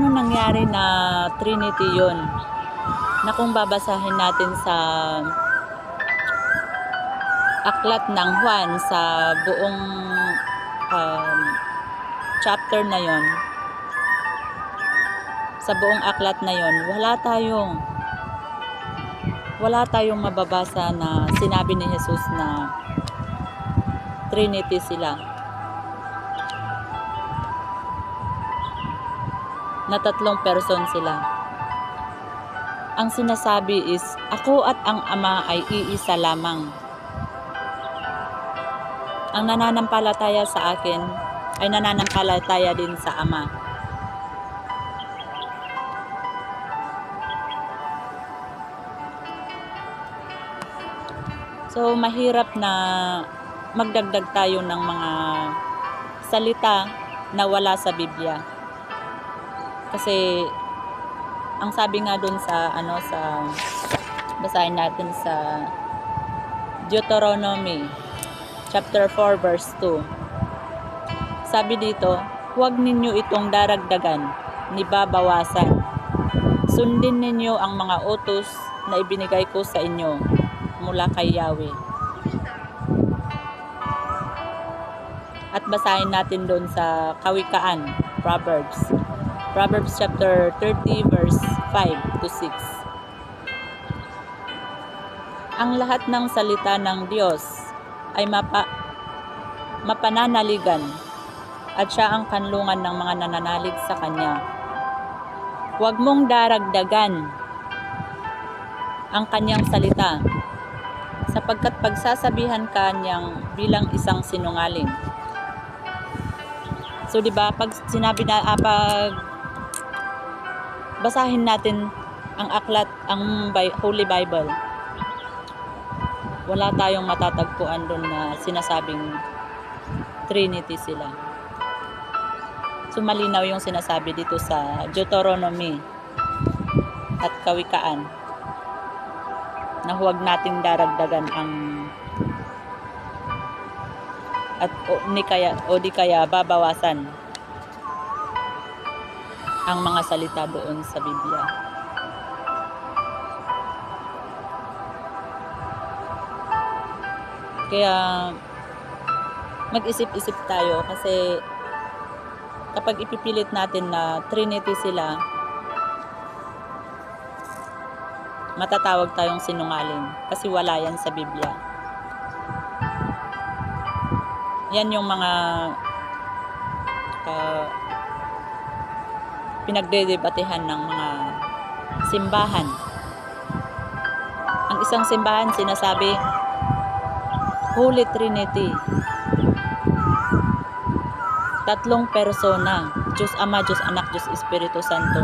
paano nangyari na Trinity yun? Na kung babasahin natin sa aklat ng Juan sa buong chapter na yon, sa buong aklat na yon, wala tayong mababasa na sinabi ni Jesus na Trinity sila, na tatlong person sila. Ang sinasabi is, ako at ang Ama ay iisa lamang. Ang nananampalataya sa akin ay nananampalataya din sa Ama. So, mahirap na magdagdag tayo ng mga salita na wala sa Biblia. Kasi ang sabi nga dun sa basahin natin sa Deuteronomy chapter 4 verse 2. Sabi dito, huwag ninyo itong daragdagan ni babawasan. Sundin ninyo ang mga utos na ibinigay ko sa inyo mula kay Yahweh. At basahin natin doon sa Kawikaan, Proverbs chapter 30 verse 5 to 6. Ang lahat ng salita ng Diyos ay mapananaligan at siya ang kanlungan ng mga nananalig sa Kanya. Huwag mong daragdagan ang Kanyang salita, sapagkat pagsasabihan ka niyang bilang isang sinungaling. So, di ba, pag sinabi na, pag basahin natin ang aklat, ang Holy Bible, wala tayong matatagpuan doon na sinasabing Trinity sila. So, malinaw yung sinasabi dito sa Deuteronomy at Kawikaan na huwag nating daragdagan ang di kaya babawasan ang mga salita doon sa Biblia. Kaya mag-isip-isip tayo, kasi kapag ipipilit natin na Trinity sila, matatawag tayong sinungaling kasi wala yan sa Biblia. Yan yung mga pinagdedebatehan ng mga simbahan. Ang isang simbahan sinasabi, Holy Trinity. Tatlong persona, Diyos Ama, Diyos Anak, Diyos Espiritu Santo.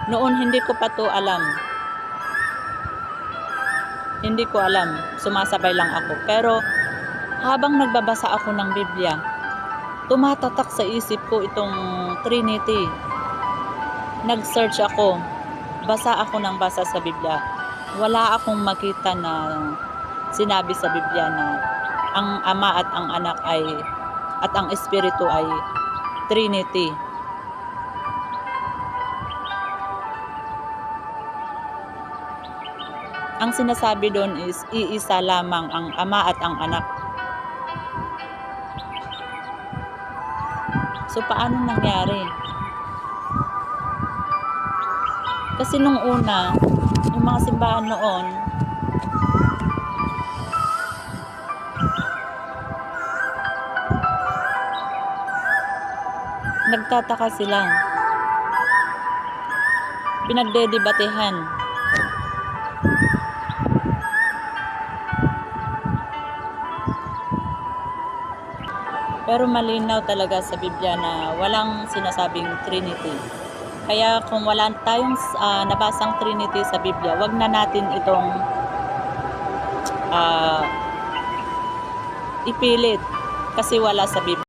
Noon hindi ko pa to alam. Hindi ko alam, sumasabay lang ako. Pero habang nagbabasa ako ng Biblia, tumatatak sa isip ko itong Trinity. Nag-search ako, basa ako ng basa sa Biblia. Wala akong makita na sinabi sa Biblia na ang Ama at ang Anak at ang Espiritu ay Trinity. Ang sinasabi doon is iisa lamang ang Ama at ang Anak. So, paano nangyari? Kasi nung una, yung mga simbahan noon, nagtataka sila. Pinagdedebatehan. Pero malinaw talaga sa Biblia na walang sinasabing Trinity. Kaya kung wala tayong nabasang Trinity sa Biblia, wag na natin itong ipilit kasi wala sa Biblia.